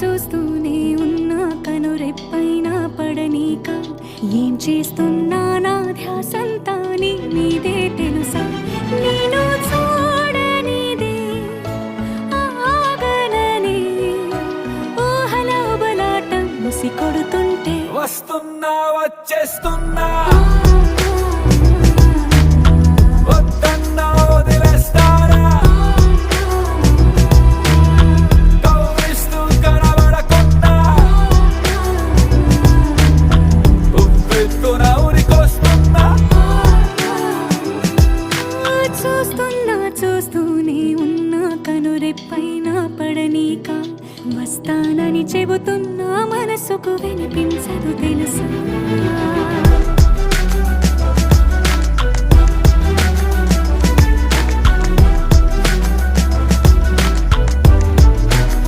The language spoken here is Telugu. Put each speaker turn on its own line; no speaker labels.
చూస్తూనే ఉన్నా కనురెప్పైన పడనీక ఏం చేస్తున్నా నా ధ్యాసంతా నీ మీదే తెలుసా నేను చూడనిదే ఆగననే ఊహల బలాటం ముసి కొడుతుంటే
వస్తున్నా వచ్చేస్తున్నా వద్దన్నా వదిలేస్తారా కవ్విస్తూ కనబడకుండా ఉవ్వెత్తున ఉరికొస్తున్నా
చూస్తూనే ఉన్నా కనురెప్పైన పడనీక వస్తానని చెబుతున్నా మనసుకు వినిపించదు తెలుసా